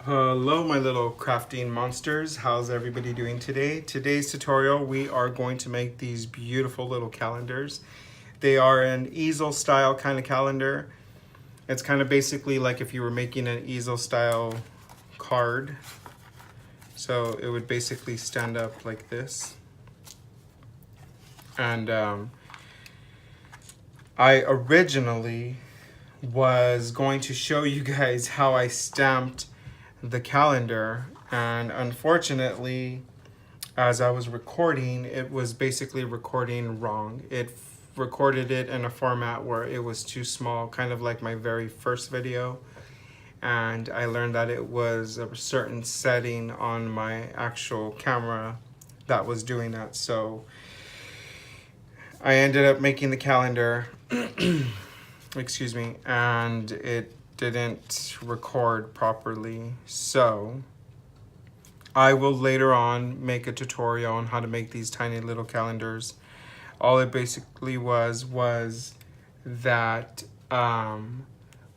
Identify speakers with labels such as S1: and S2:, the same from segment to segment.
S1: Hello my little crafting monsters, how's everybody doing today? Today's tutorial we are going to make these beautiful little calendars. They are an easel style kind of calendar. It's kind of basically like if you were making an easel style card. So it would basically stand up like this. And I originally was going to show you guys how I stamped the calendar, and unfortunately as I was recording it was basically recording wrong. It recorded it in a format where it was too small, kind of like my very first video, and I learned that it was a certain setting on my actual camera that was doing that. So I ended up making the calendar excuse me, and it didn't record properly. So I will later on make a tutorial on how to make these tiny little calendars. All it basically was that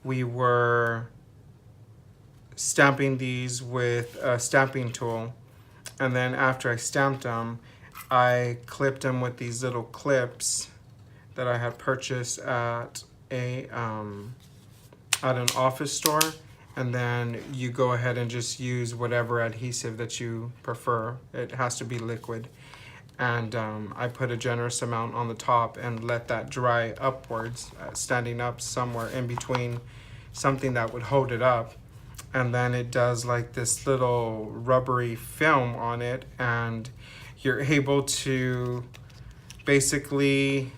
S1: we were stamping these with a stamping tool, and then after I stamped them I clipped them with these little clips that I had purchased at an office store, and then you go ahead and just use whatever adhesive that you prefer. It has to be liquid, and I put a generous amount on the top and let that dry upwards, standing up somewhere in between something that would hold it up, and then it does like this little rubbery film on it, and you're able to basically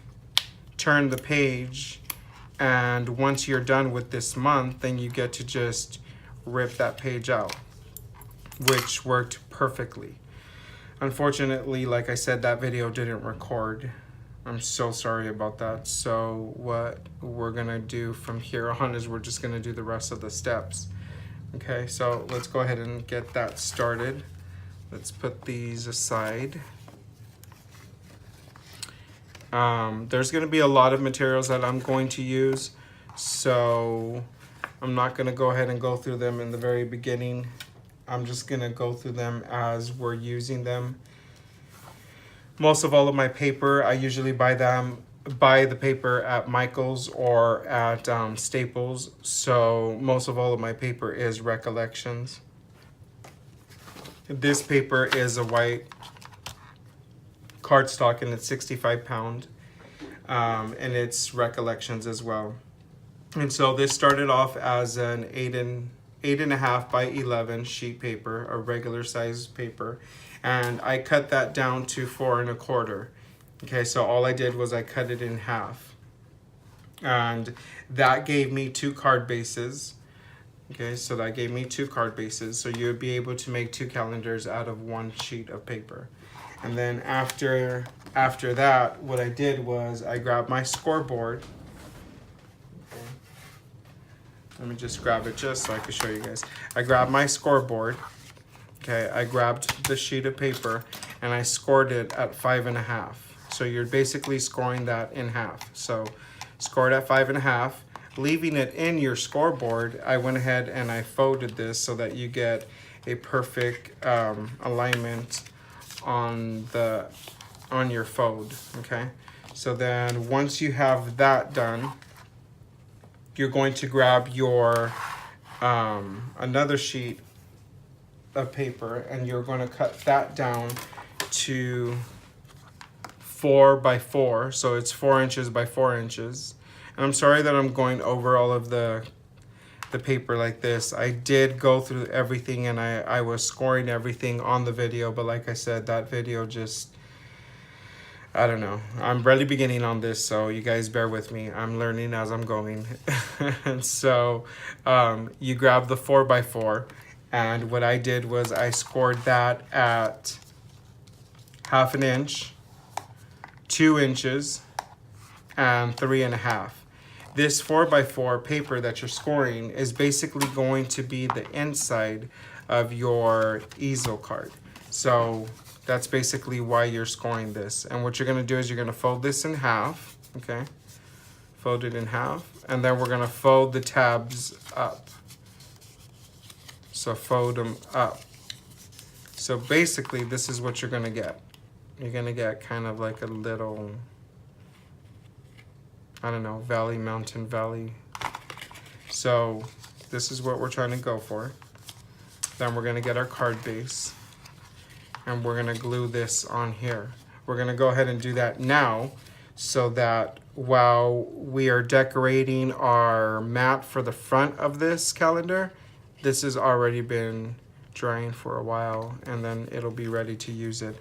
S1: turn the page, and once you're done with this month then you get to just rip that page out, which worked perfectly. Unfortunately, like I said, that video didn't record. I'm so sorry about that. So what we're gonna do from here on is we're just gonna do the rest of the steps. Okay, so let's go ahead and get that started. Let's put these aside. There's going to be a lot of materials that I'm going to use, so I'm not going to go ahead and go through them in the very beginning. I'm just going to go through them as we're using them. Most of all of my paper, I usually buy the paper at Michael's or at Staples, so most of all of my paper is Recollections. This paper is a white cardstock, and it's 65 pound, and it's Recollections as well. And so this started off as an 8.5 by 11 sheet paper, a regular size paper, and I cut that down to 4 1/4. Okay, so all I did was I cut it in half, and that gave me 2 card bases. Okay, so that gave me 2 card bases, so you would be able to make 2 calendars out of 1 sheet of paper. And then after that, what I did was I grabbed my scoreboard. Okay. Let me just grab it just so I can show you guys. I grabbed my scoreboard. Okay, I grabbed the sheet of paper and I scored it at 5 1/2. So you're basically scoring that in half. So scored at 5 1/2. Leaving it in your scoreboard, I went ahead and I folded this so that you get a perfect alignment on your fold. Okay, so then once you have that done, you're going to grab your another sheet of paper, and you're going to cut that down to 4 by 4, so it's 4 inches by 4 inches. And I'm sorry that I'm going over all of the paper like this. I did go through everything, and I was scoring everything on the video, but like I said, that video just, I don't know. I'm barely beginning on this, so you guys bear with me. I'm learning as I'm going. And so you grab the 4 by 4, and what I did was I scored that at 1/2 inch, 2 inches, and 3 1/2. This 4 by 4 paper that you're scoring is basically going to be the inside of your easel card. So that's basically why you're scoring this. And what you're going to do is you're going to fold this in half. Okay, fold it in half, and then we're going to fold the tabs up. So fold them up. So basically this is what you're gonna get. You're gonna get kind of like a little, I don't know, valley, mountain valley. So this is what we're trying to go for. Then we're gonna get our card base and we're gonna glue this on here. We're gonna go ahead and do that now so that while we are decorating our mat for the front of this calendar, this has already been drying for a while and then it'll be ready to use it.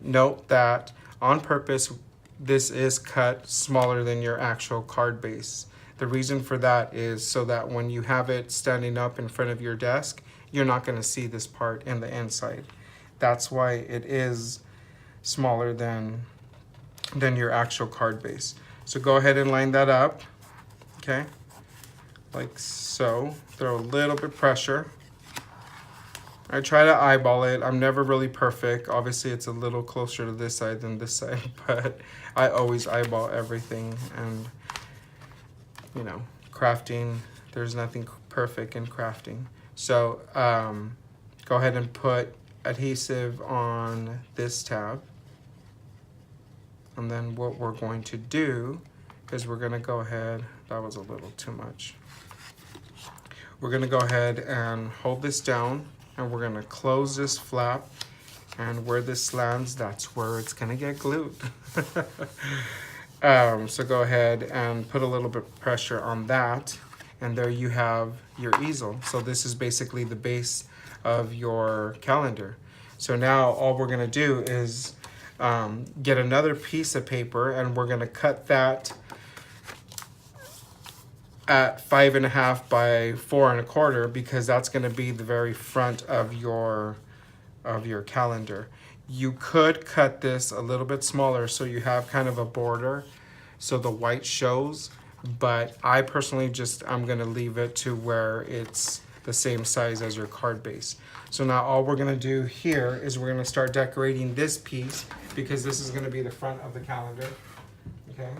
S1: Note that on purpose, this is cut smaller than your actual card base. The reason for that is so that when you have it standing up in front of your desk, you're not going to see this part in the inside. That's why it is smaller than your actual card base. So go ahead and line that up, okay? Like so. Throw a little bit of pressure. I try to eyeball it. I'm never really perfect. Obviously, it's a little closer to this side than this side, but I always eyeball everything. And, you know, crafting, there's nothing perfect in crafting. So go ahead and put adhesive on this tab. And then what we're going to do is we're going to go ahead, that was a little too much. We're going to go ahead and hold this down. And we're gonna close this flap, and where this lands, that's where it's gonna get glued. So go ahead and put a little bit of pressure on that, and there you have your easel. So this is basically the base of your calendar. So now all we're gonna do is get another piece of paper, and we're gonna cut that at 5.5 by 4.25 because that's going to be the very front of your calendar. You could cut this a little bit smaller so you have kind of a border so the white shows, but I personally I'm going to leave it to where it's the same size as your card base. So now all we're going to do here is we're going to start decorating this piece because this is going to be the front of the calendar. Okay.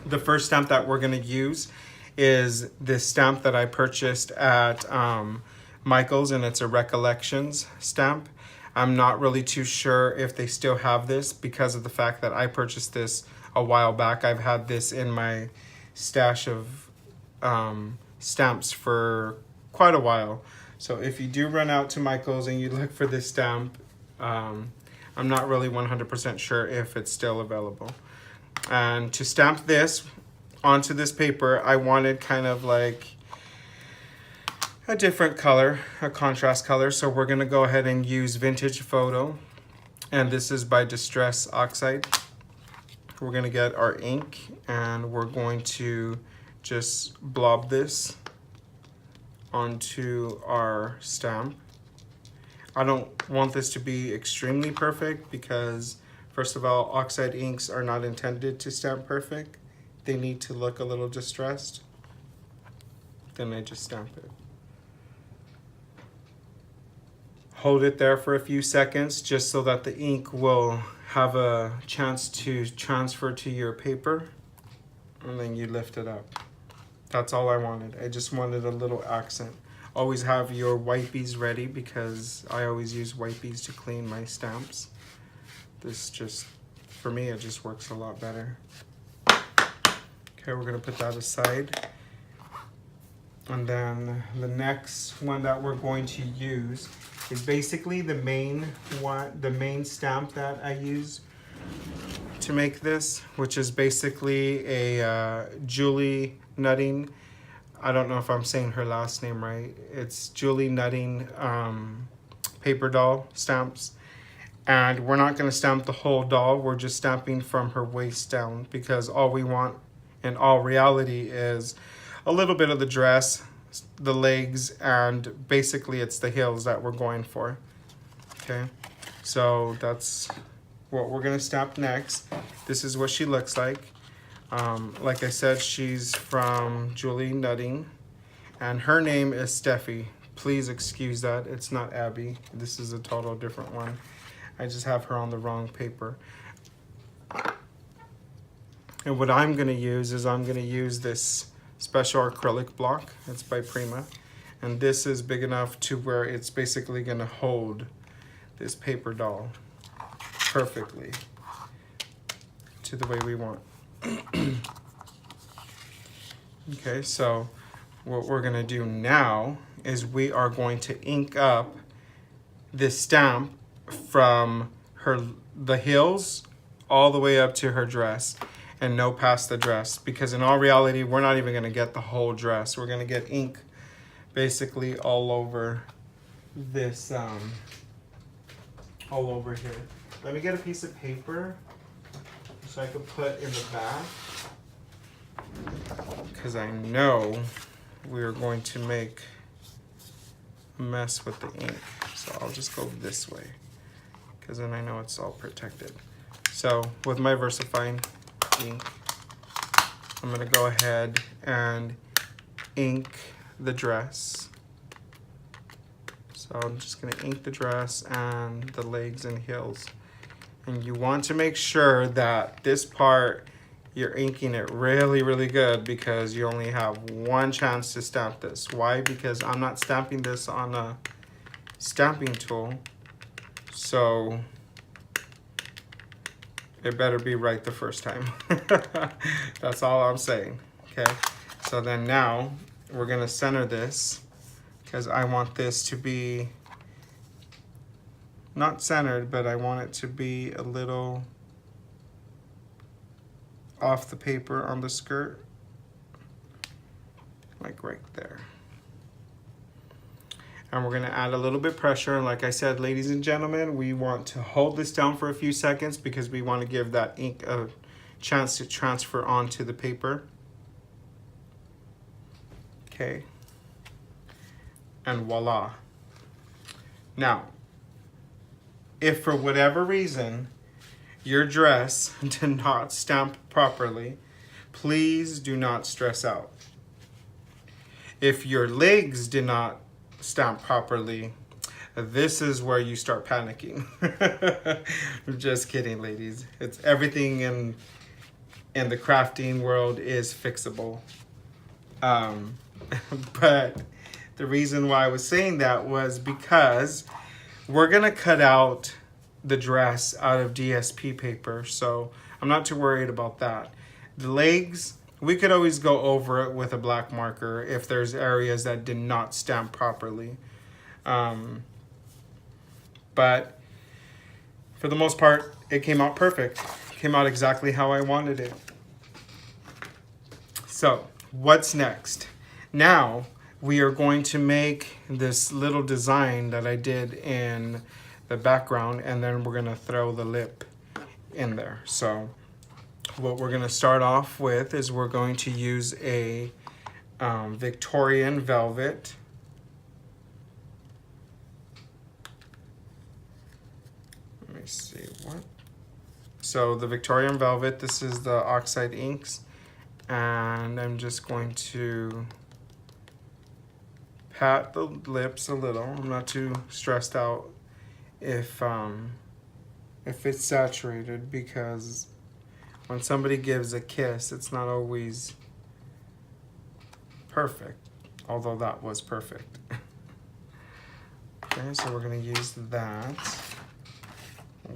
S1: The first stamp that we're going to use is this stamp that I purchased at Michael's, and it's a Recollections stamp. I'm not really too sure if they still have this because of the fact that I purchased this a while back. I've had this in my stash of stamps for quite a while. So if you do run out to Michael's and you look for this stamp, I'm not really 100% sure if it's still available. And to stamp this onto this paper, I wanted kind of like a different color, a contrast color. So we're gonna go ahead and use Vintage Photo. And this is by Distress Oxide. We're gonna get our ink and we're going to just blob this onto our stamp. I don't want this to be extremely perfect because first of all, oxide inks are not intended to stamp perfect. They need to look a little distressed. Then I just stamp it. Hold it there for a few seconds just so that the ink will have a chance to transfer to your paper. And then you lift it up. That's all I wanted. I just wanted a little accent. Always have your wipies ready because I always use wipies to clean my stamps. This just, for me, it just works a lot better. Okay, we're gonna put that aside. And then the next one that we're going to use is basically the main stamp that I use to make this, which is basically a Julie Nutting. I don't know if I'm saying her last name right. It's Julie Nutting paper doll stamps. And we're not going to stamp the whole doll. We're just stamping from her waist down because all we want in all reality is a little bit of the dress, the legs, and basically it's the heels that we're going for. Okay, so that's what we're going to stamp next. This is what she looks like. Like I said, she's from Julie Nutting, and her name is Steffi. Please excuse that. It's not Abby. This is a total different one. I just have her on the wrong paper. And what I'm going to use is I'm going to use this special acrylic block. It's by Prima. And this is big enough to where it's basically gonna hold this paper doll perfectly to the way we want. Okay, so what we're gonna do now is we are going to ink up this stamp from the heels all the way up to her dress, and no past the dress, because in all reality we're not even gonna get the whole dress. We're gonna get ink basically all over this, all over here. Let me get a piece of paper so I could put in the back, because I know we're going to make a mess with the ink. So I'll just go this way, because then I know it's all protected. So with my VersaFine ink, I'm gonna go ahead and ink the dress. So I'm just gonna ink the dress and the legs and heels. And you want to make sure that this part, you're inking it really, really good, because you only have one chance to stamp this. Why? Because I'm not stamping this on a stamping tool, so it better be right the first time. That's all I'm saying, okay? So then now we're gonna center this, because I want this to be not centered, but I want it to be a little off the paper on the skirt, like right there. And we're gonna add a little bit of pressure. And like I said, ladies and gentlemen, we want to hold this down for a few seconds, because we want to give that ink a chance to transfer onto the paper. Okay. And voila. Now, if for whatever reason your dress did not stamp properly, please do not stress out. If your legs did not stamp properly, this is where you start panicking. I'm just kidding, ladies. It's everything in the crafting world is fixable. But the reason why I was saying that was because we're gonna cut out the dress out of DSP paper, so I'm not too worried about that. The legs, we could always go over it with a black marker if there's areas that did not stamp properly. But for the most part, it came out perfect. It came out exactly how I wanted it. So what's next? Now we are going to make this little design that I did in the background, and then we're gonna throw the lip in there. So what we're gonna start off with is we're going to use a Victorian velvet. Let me see what. So the Victorian velvet, this is the oxide inks, and I'm just going to pat the lips a little. I'm not too stressed out if it's saturated, because when somebody gives a kiss, it's not always perfect, although that was perfect. Okay, so we're gonna use that.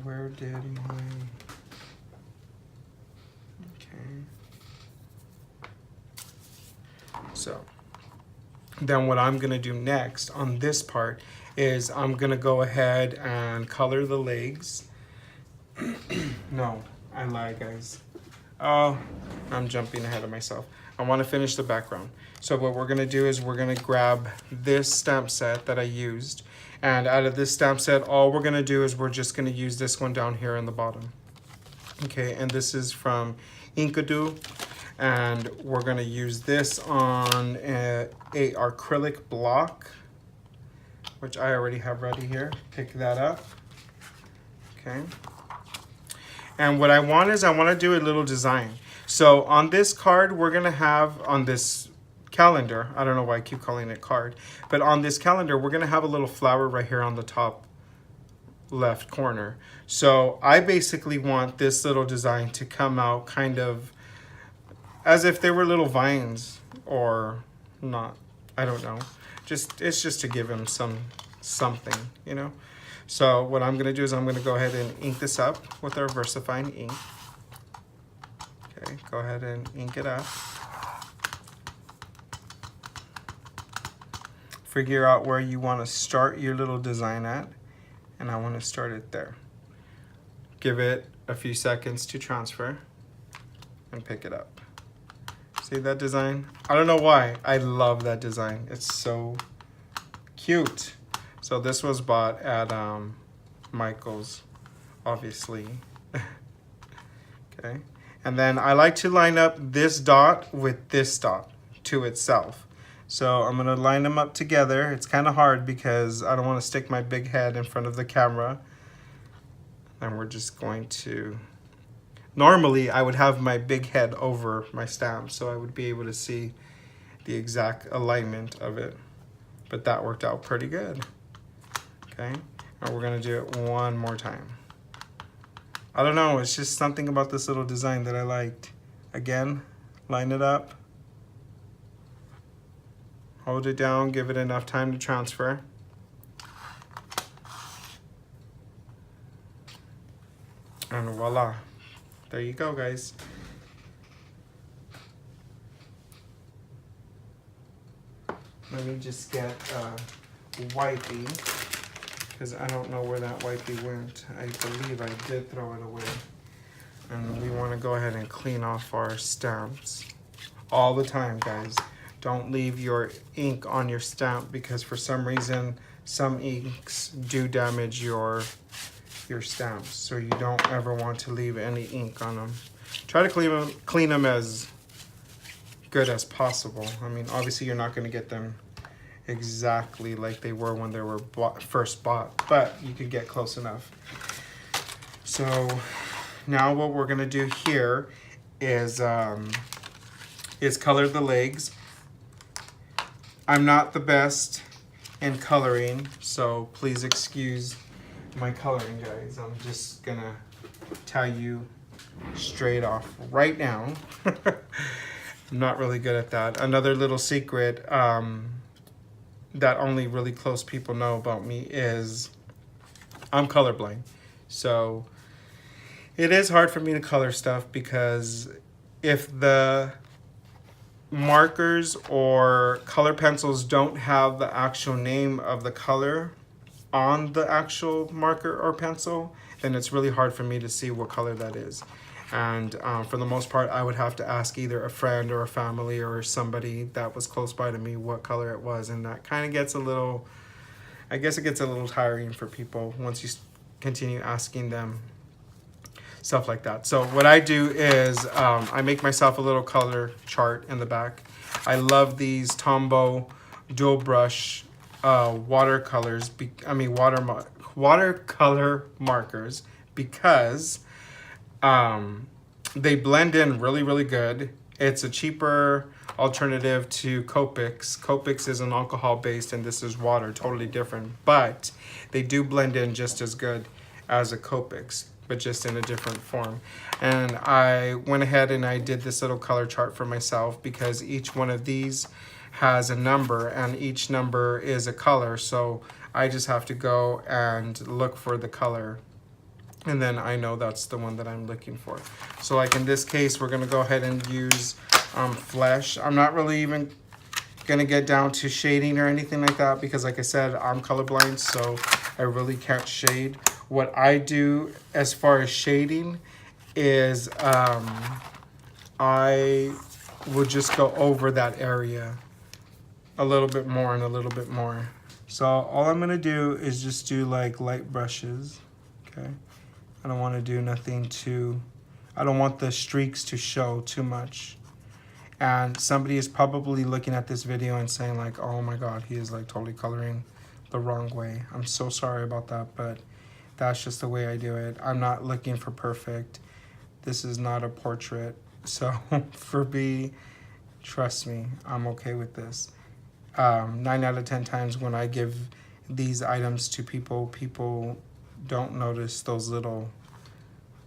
S1: Where did my... Okay. So then what I'm gonna do next on this part is I'm gonna go ahead and color the legs. No, I lied, guys. Oh, I'm jumping ahead of myself. I wanna finish the background. So what we're gonna do is we're gonna grab this stamp set that I used, and out of this stamp set, all we're gonna do is we're just gonna use this one down here in the bottom. Okay, and this is from Inkadu, and we're gonna use this on a acrylic block, which I already have ready here. Pick that up. Okay. And what I want is I want to do a little design. So on this card, we're gonna have, on this calendar, I don't know why I keep calling it card, but on this calendar, we're gonna have a little flower right here on the top left corner. So I basically want this little design to come out kind of as if they were little vines, or not I don't know. It's just to give him something, you know. So what I'm gonna do is I'm gonna go ahead and ink this up with our VersaFine ink. Okay, go ahead and ink it up. Figure out where you want to start your little design at, and I want to start it there. Give it a few seconds to transfer and pick it up. See that design? I don't know why. I love that design. It's so cute. So this was bought at Michael's, obviously. Okay. And then I like to line up this dot with this dot to itself. So I'm gonna line them up together. It's kind of hard because I don't want to stick my big head in front of the camera. And we're just going to, normally I would have my big head over my stamp so I would be able to see the exact alignment of it. But that worked out pretty good. Okay, and we're gonna do it one more time. I don't know, it's just something about this little design that I liked. Again, line it up. Hold it down, give it enough time to transfer. And voila. There you go, guys. Let me just get a wipey, because I don't know where that wipey went. I believe I did throw it away. And we want to go ahead and clean off our stamps all the time, guys. Don't leave your ink on your stamp, because for some reason some inks do damage your stamps, so you don't ever want to leave any ink on them. Try to clean them as good as possible. I mean, obviously you're not going to get them exactly like they were when they were first bought, but you could get close enough. So now what we're going to do here is color the legs. I'm not the best in coloring, so please excuse my coloring, guys. I'm just gonna tell you straight off right now. I'm not really good at that. Another little secret that only really close people know about me is I'm colorblind. So it is hard for me to color stuff, because if the markers or color pencils don't have the actual name of the color on the actual marker or pencil, then it's really hard for me to see what color that is. And for the most part, I would have to ask either a friend or a family or somebody that was close by to me what color it was. And that kind of gets a little, I guess it gets a little tiring for people once you continue asking them stuff like that. So what I do is I make myself a little color chart in the back. I love these Tombow dual brush watercolors, watercolor markers, because they blend in really, really good. It's a cheaper alternative to Copics. Copics is an alcohol based and this is water, totally different, but they do blend in just as good as a Copics, but just in a different form. And I went ahead and I did this little color chart for myself, because each one of these has a number and each number is a color. So I just have to go and look for the color, and then I know that's the one that I'm looking for. So like in this case, we're gonna go ahead and use flesh. I'm not really even gonna get down to shading or anything like that, because like I said, I'm colorblind, so I really can't shade. What I do as far as shading is I would just go over that area a little bit more and a little bit more. So all I'm gonna do is just do like light brushes, okay? I don't wanna do nothing too, I don't want the streaks to show too much. And somebody is probably looking at this video and saying like, oh my God, he is like totally coloring the wrong way. I'm so sorry about that, but that's just the way I do it. I'm not looking for perfect. This is not a portrait. So for me, trust me, I'm okay with this. 9 out of 10 times when I give these items to people, people don't notice those little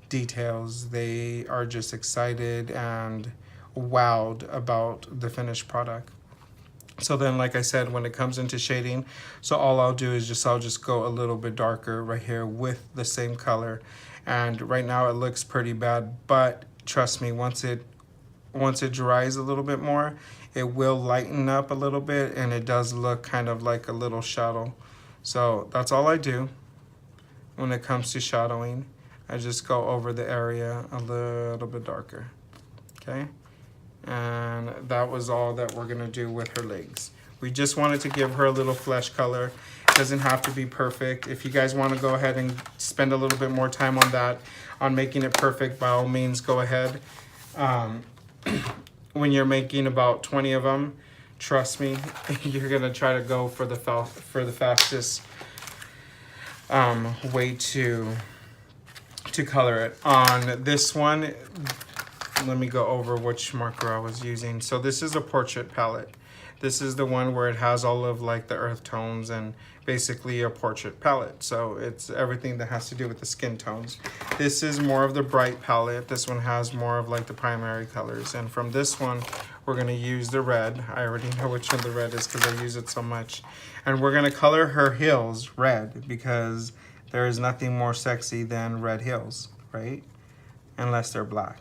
S1: details. They are just excited and wowed about the finished product. So then, like I said, when it comes into shading, so all I'll do is I'll just go a little bit darker right here with the same color. And right now it looks pretty bad, but trust me, once it dries a little bit more, it will lighten up a little bit, and it does look kind of like a little shadow. So that's all I do when it comes to shadowing. I just go over the area a little bit darker, okay? And that was all that we're gonna do with her legs. We just wanted to give her a little flesh color. It doesn't have to be perfect. If you guys wanna go ahead and spend a little bit more time on that, on making it perfect, by all means, go ahead. When you're making about 20 of them, trust me, you're gonna try to go for the fastest way to color it. On this one, let me go over which marker I was using. So this is a portrait palette. This is the one where it has all of like the earth tones and basically a portrait palette. So it's everything that has to do with the skin tones. This is more of the bright palette. This one has more of like the primary colors. And from this one, we're gonna use the red. I already know which one the red is because I use it so much. And we're gonna color her heels red because there is nothing more sexy than red heels, right? Unless they're black.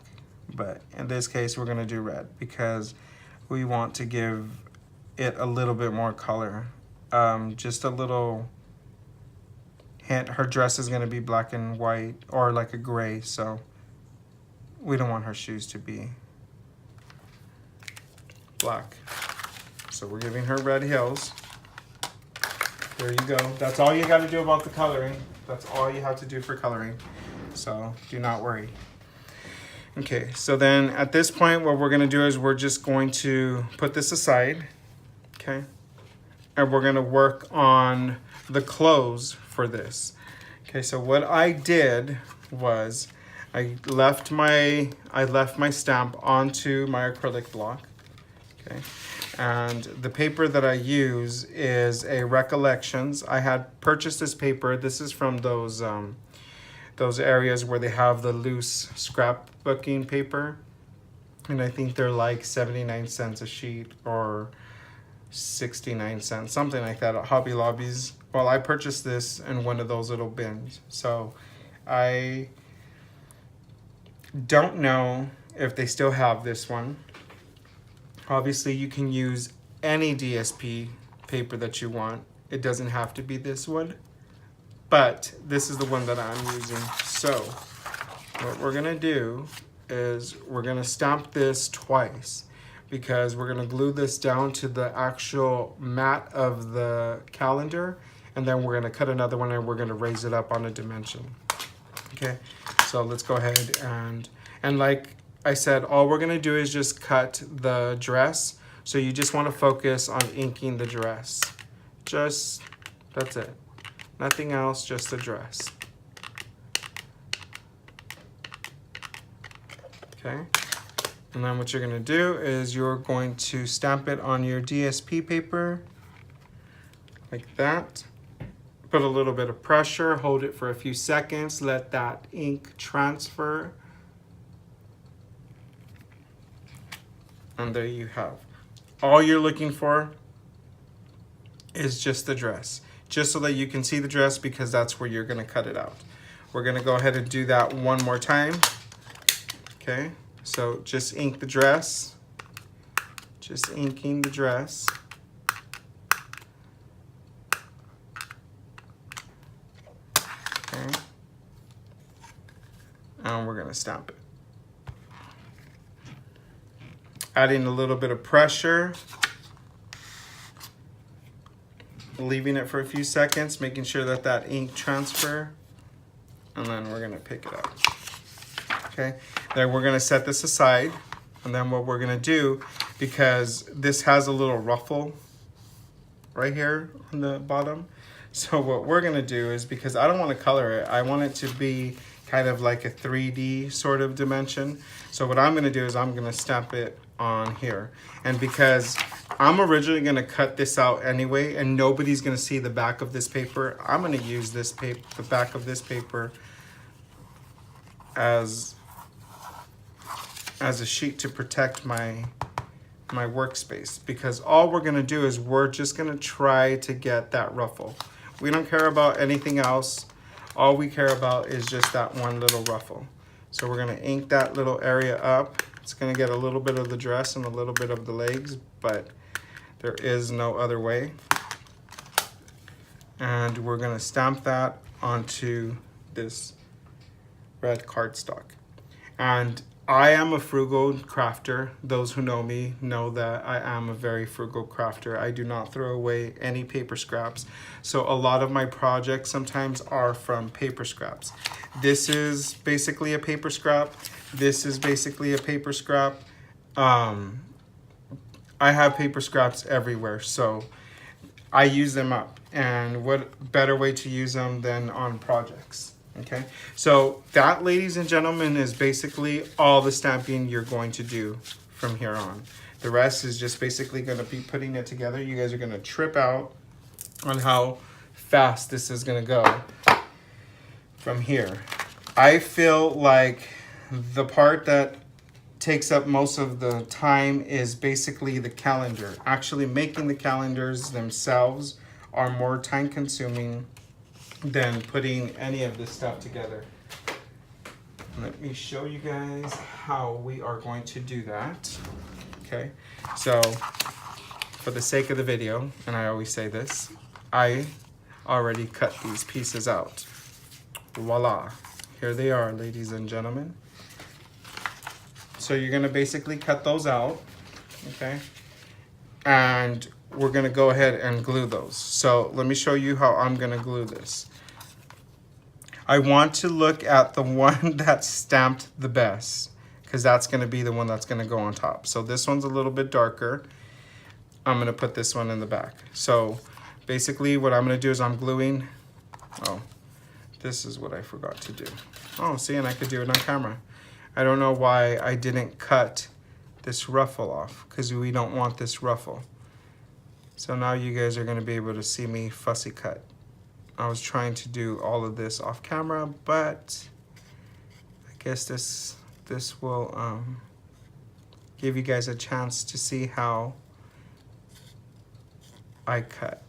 S1: But in this case, we're gonna do red because we want to give it a little bit more color. Just a little hint. Her dress is gonna be black and white or like a gray, so we don't want her shoes to be black. So we're giving her red heels. There you go. That's all you gotta do about the coloring. That's all you have to do for coloring. So do not worry. Okay, so then at this point, what we're gonna do is we're just going to put this aside, okay? And we're gonna work on the clothes for this. Okay, so what I did was I left my stamp onto my acrylic block, okay? And the paper that I use is a Recollections. I had purchased this paper. This is from those areas where they have the loose scrapbooking paper, and I think they're like 79 cents a sheet or 69 cents, something like that at Hobby Lobbies. Well, I purchased this in one of those little bins, so I don't know if they still have this one. Obviously, you can use any DSP paper that you want. It doesn't have to be this one. But this is the one that I'm using. So what we're gonna do is we're gonna stamp this twice because we're gonna glue this down to the actual mat of the calendar, and then we're gonna cut another one and we're gonna raise it up on a dimension. Okay, so let's go ahead and like I said, all we're gonna do is just cut the dress. So you just wanna focus on inking the dress. That's it. Nothing else, just the dress. Okay, and then what you're gonna do is you're going to stamp it on your DSP paper, like that. Put a little bit of pressure, hold it for a few seconds, let that ink transfer. And there you have. All you're looking for is just the dress. Just so that you can see the dress because that's where you're gonna cut it out. We're gonna go ahead and do that one more time. Okay, so just ink the dress. Just inking the dress. Okay, and we're gonna stamp it. Adding a little bit of pressure. Leaving it for a few seconds, making sure that that ink transfer, and then we're gonna pick it up. Okay, then we're gonna set this aside, and then what we're gonna do, because this has a little ruffle right here on the bottom, so what we're gonna do is, because I don't want to color it, I want it to be kind of like a 3D sort of dimension. So what I'm gonna do is I'm gonna stamp it on here, and because I'm originally gonna cut this out anyway, and nobody's gonna see the back of this paper, I'm gonna use this paper, the back of this paper, as a sheet to protect my my workspace, because all we're gonna do is we're just gonna try to get that ruffle. We don't care about anything else. All we care about is just that one little ruffle. So we're gonna ink that little area up. It's gonna get a little bit of the dress and a little bit of the legs, but there is no other way. And we're gonna stamp that onto this red cardstock. And I am a frugal crafter. Those who know me know that I am a very frugal crafter. I do not throw away any paper scraps. So a lot of my projects sometimes are from paper scraps. This is basically a paper scrap. This is basically a paper scrap. I have paper scraps everywhere, so I use them up. And what better way to use them than on projects? Okay, so that, ladies and gentlemen, is basically all the stamping you're going to do from here on. The rest is just basically going to be putting it together. You guys are going to trip out on how fast this is going to go from here. I feel like the part that takes up most of the time is basically the calendar. Actually making the calendars themselves are more time consuming than putting any of this stuff together. Let me show you guys how we are going to do that. Okay, so for the sake of the video, and I always say this, I already cut these pieces out. Voila, here they are, ladies and gentlemen. So you're gonna basically cut those out, okay? And we're gonna go ahead and glue those. So let me show you how I'm gonna glue this. I want to look at the one that's stamped the best, because that's gonna be the one that's gonna go on top. So this one's a little bit darker. I'm gonna put this one in the back. So basically what I'm gonna do is I'm gluing, oh, this is what I forgot to do. Oh, see, and I could do it on camera. I don't know why I didn't cut this ruffle off, because we don't want this ruffle. So now you guys are gonna be able to see me fussy cut. I was trying to do all of this off camera, but I guess this will give you guys a chance to see how I cut.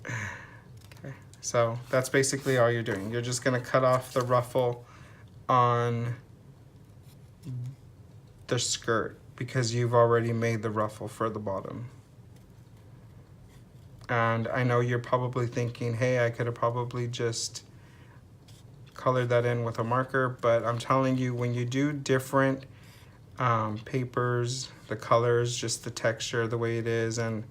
S1: Okay, so that's basically all you're doing. You're just gonna cut off the ruffle on the skirt because you've already made the ruffle for the bottom. And I know you're probably thinking, hey, I could have probably just colored that in with a marker, but I'm telling you, when you do different papers, the colors, just the texture, the way it is, and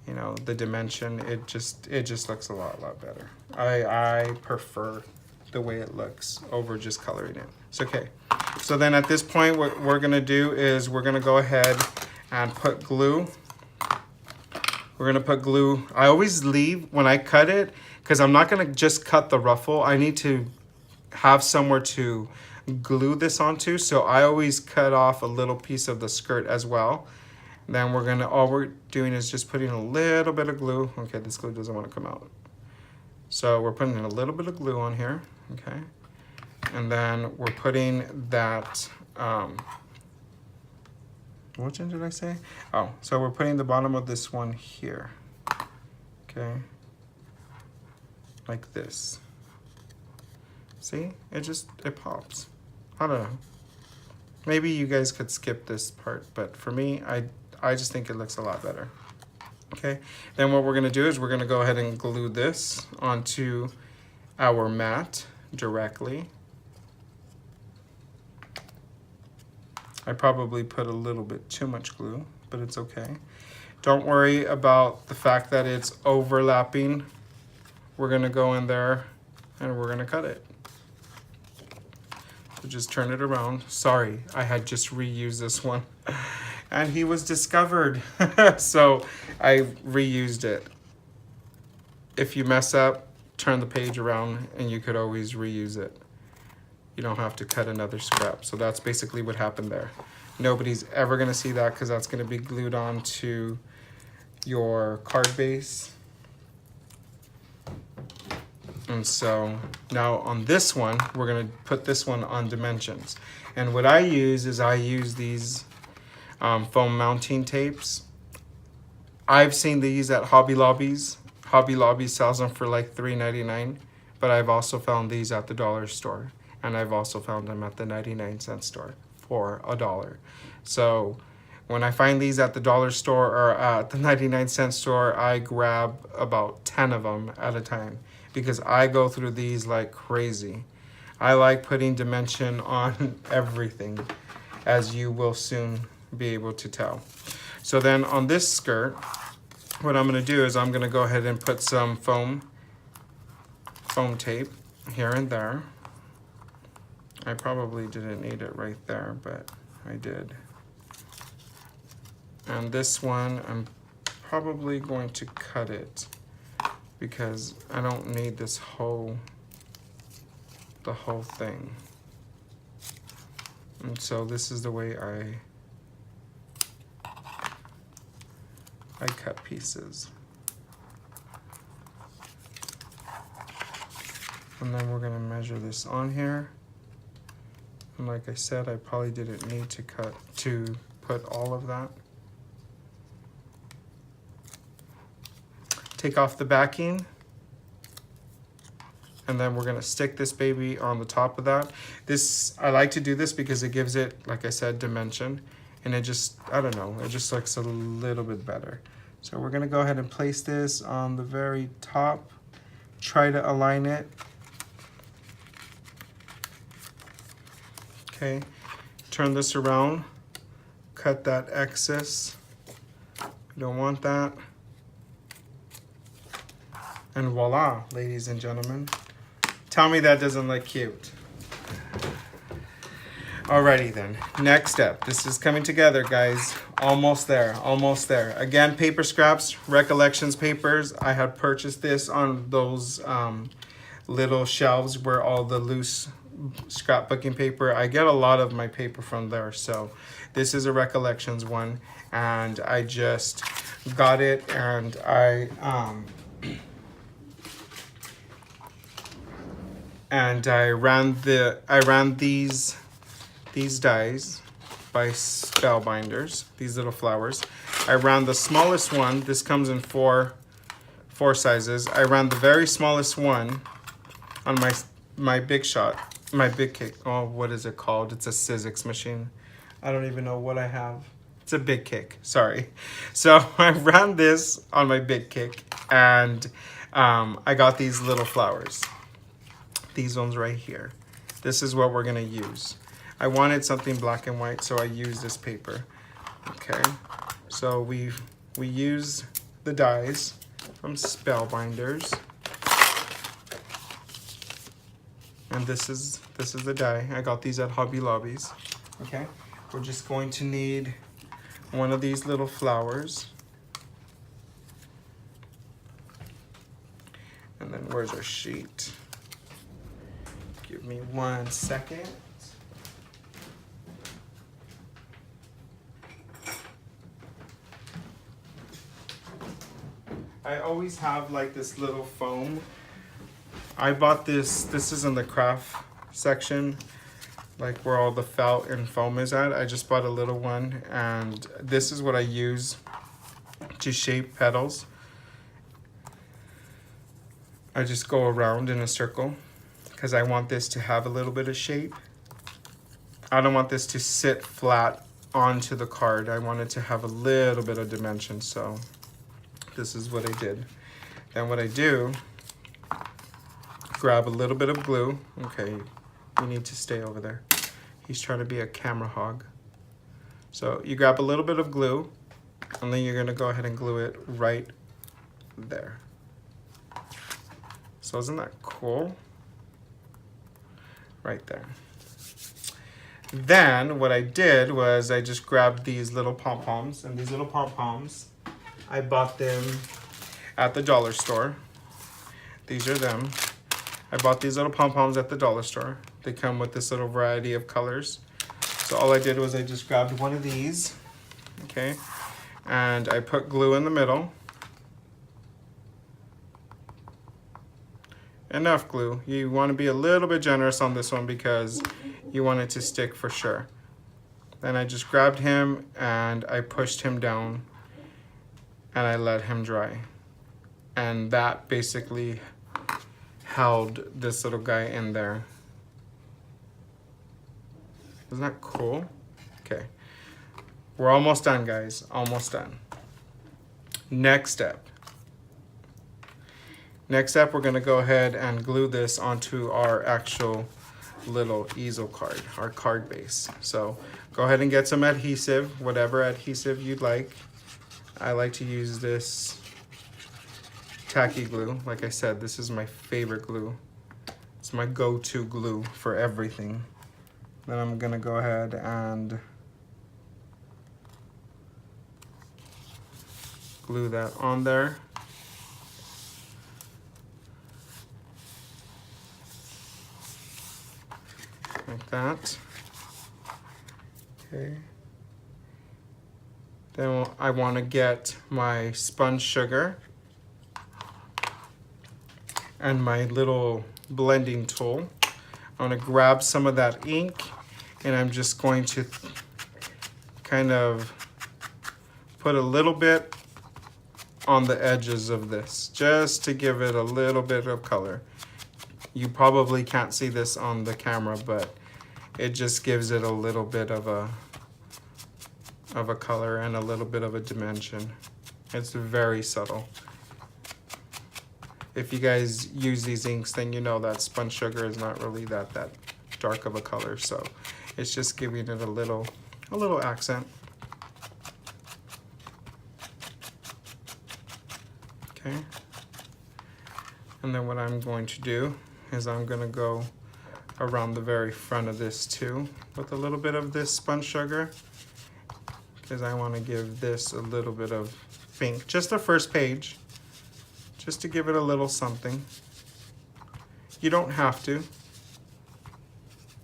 S1: you know, the dimension, it just looks a lot better. I prefer the way it looks over just coloring it. It's okay. So then at this point, what we're gonna do is we're gonna go ahead and put glue. We're gonna put glue. I always leave when I cut it, because I'm not gonna just cut the ruffle. I need to have somewhere to glue this onto. So I always cut off a little piece of the skirt as well. Then all we're doing is just putting a little bit of glue. Okay, this glue doesn't wanna come out. So we're putting a little bit of glue on here, okay? And then we're putting that, which one did I say? Oh, so we're putting the bottom of this one here, okay? Like this. See, it pops. I don't know. Maybe you guys could skip this part, but for me, I just think it looks a lot better. Okay, then what we're gonna do is we're gonna go ahead and glue this onto our mat directly. I probably put a little bit too much glue, but it's okay. Don't worry about the fact that it's overlapping. We're gonna go in there and we're gonna cut it. So just turn it around. Sorry, I had just reused this one. And he was discovered, so I reused it. If you mess up, turn the page around and you could always reuse it. You don't have to cut another scrap. So that's basically what happened there. Nobody's ever gonna see that because that's gonna be glued onto your card base. And so now on this one, we're gonna put this one on dimensions. And what I use is I use these foam mounting tapes. I've seen these at Hobby Lobbies. Hobby Lobby sells them for like $3.99, but I've also found these at the dollar store, and I've also found them at the 99-cent store for $1. So when I find these at the dollar store or at the 99-cent store, I grab about 10 of them at a time because I go through these like crazy. I like putting dimension on everything, as you will soon be able to tell. So then on this skirt, what I'm going to do is I'm going to go ahead and put some foam tape here and there. I probably didn't need it right there, but I did. And this one, I'm probably going to cut it because I don't need the whole thing. And so this is the way I cut pieces. And then we're gonna measure this on here. And like I said, I probably didn't need to put all of that. Take off the backing. And then we're gonna stick this baby on the top of that. I like to do this because it gives it, like I said, dimension. And it just, I don't know, it just looks a little bit better. So we're gonna go ahead and place this on the very top. Try to align it. Okay, turn this around. Cut that excess. We don't want that. And voila, ladies and gentlemen. Tell me that doesn't look cute. Alrighty then, next step. This is coming together, guys. Almost there, almost there. Again, paper scraps, Recollections papers. I had purchased this on those little shelves where all the loose scrapbooking paper. I get a lot of my paper from there. So this is a Recollections one, and I just got it, and I ran these dies by Spellbinders, these little flowers. I ran the smallest one. This comes in four sizes. I ran the very smallest one on my Big Shot, my Big Kick. Oh, what is it called? It's a Sizzix machine. I don't even know what I have. It's a Big Kick, sorry. So I ran this on my Big Kick, and I got these little flowers. These ones right here. This is what we're gonna use. I wanted something black and white, so I used this paper. Okay, so we use the dies from Spellbinders, and this is the die. I got these at Hobby Lobbies. Okay, we're just going to need one of these little flowers, and then where's our sheet? Give me 1 second. I always have like this little foam. I bought this is in the craft section, like where all the felt and foam is at. I just bought a little one, and this is what I use to shape petals. I just go around in a circle because I want this to have a little bit of shape. I don't want this to sit flat onto the card. I want it to have a little bit of dimension, so this is what I did. Then what I do, grab a little bit of glue. Okay, you need to stay over there. He's trying to be a camera hog. So you grab a little bit of glue, and then you're gonna go ahead and glue it right there. So isn't that cool? Right there. Then what I did was I just grabbed these little pom-poms, and these little pom-poms, I bought them at the dollar store. These are them. I bought these little pom-poms at the dollar store. They come with this little variety of colors. So all I did was I just grabbed one of these, okay, and I put glue in the middle. Enough glue. You want to be a little bit generous on this one because you want it to stick for sure. Then I just grabbed him and I pushed him down and I let him dry. And that basically held this little guy in there. Isn't that cool? Okay. We're almost done, guys. Almost done. Next step. Next up, we're gonna go ahead and glue this onto our actual little easel card, our card base. So go ahead and get some adhesive, whatever adhesive you'd like. I like to use this tacky glue. Like I said, this is my favorite glue. It's my go-to glue for everything. Then I'm gonna go ahead and glue that on there. Like that. Okay. Then I want to get my sponge sugar and my little blending tool. I want to grab some of that ink and I'm just going to kind of put a little bit on the edges of this just to give it a little bit of color. You probably can't see this on the camera, but it just gives it a little bit of a color and a little bit of a dimension. It's very subtle. If you guys use these inks, then you know that sponge sugar is not really that dark of a color, so it's just giving it a little accent. Okay. And then what I'm going to do is I'm going to go around the very front of this too with a little bit of this sponge sugar, because I want to give this a little bit of pink, just the first page, just to give it a little something. You don't have to.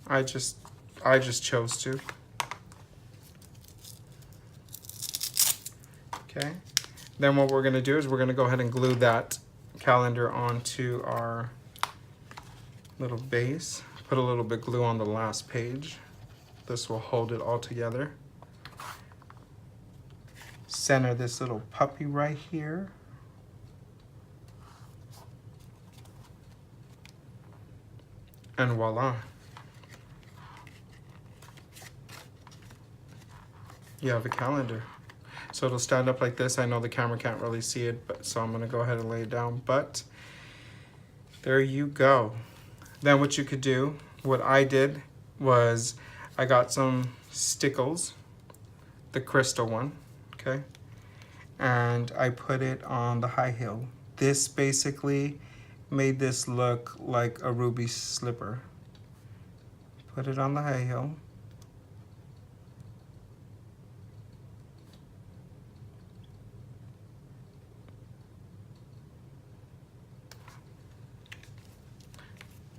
S1: I just chose to. Okay. Then what we're going to do is we're going to go ahead and glue that calendar onto our little base. Put a little bit glue on the last page. This will hold it all together. Center this little puppy right here. And voila. You have a calendar. So it'll stand up like this. I know the camera can't really see it, but so I'm gonna go ahead and lay it down, but there you go. Then what you could do, what I did was I got some stickles, the crystal one, okay? And I put it on the high heel. This basically made this look like a ruby slipper. Put it on the high heel.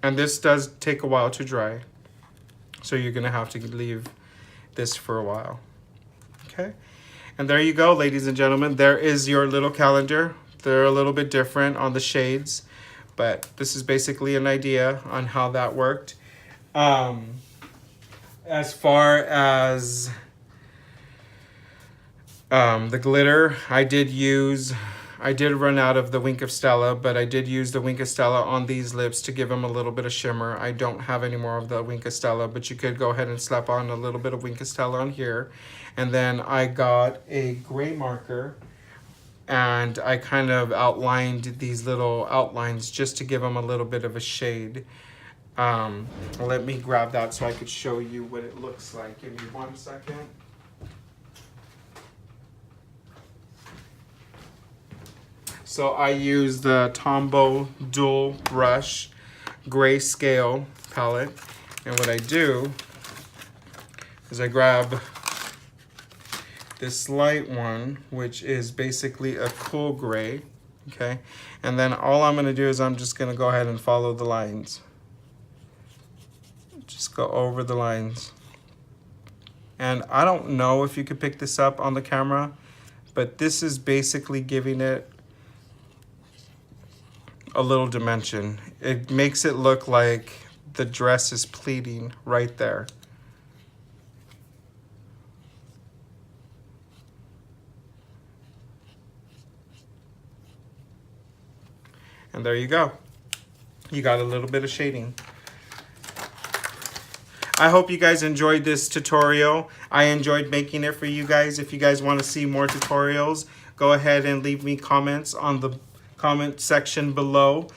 S1: And this does take a while to dry, so you're gonna have to leave this for a while, okay? And there you go, ladies and gentlemen. There is your little calendar. They're a little bit different on the shades, but this is basically an idea on how that worked. As far as the glitter, I did run out of the Wink of Stella, but I did use the Wink of Stella on these lips to give them a little bit of shimmer. I don't have any more of the Wink of Stella, but you could go ahead and slap on a little bit of Wink of Stella on here. And then I got a gray marker and I kind of outlined these little outlines just to give them a little bit of a shade. Let me grab that so I could show you what it looks like. Give me 1 second. So I use the Tombow Dual Brush Grayscale palette. And what I do is I grab this light one, which is basically a cool gray, okay? And then all I'm gonna do is I'm just gonna go ahead and follow the lines. Just go over the lines. And I don't know if you could pick this up on the camera, but this is basically giving it a little dimension. It makes it look like the dress is pleating right there. And there you go. You got a little bit of shading. I hope you guys enjoyed this tutorial. I enjoyed making it for you guys. If you guys want to see more tutorials, go ahead and leave me comments on the comment section below.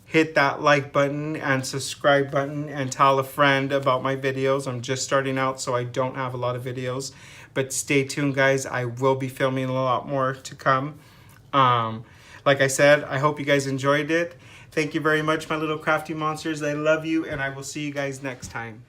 S1: Hit that like button and subscribe button and tell a friend about my videos. I'm just starting out, so I don't have a lot of videos. But stay tuned, guys. I will be filming a lot more to come. Like I said, I hope you guys enjoyed it. Thank you very much, my little crafty monsters. I love you, and I will see you guys next time.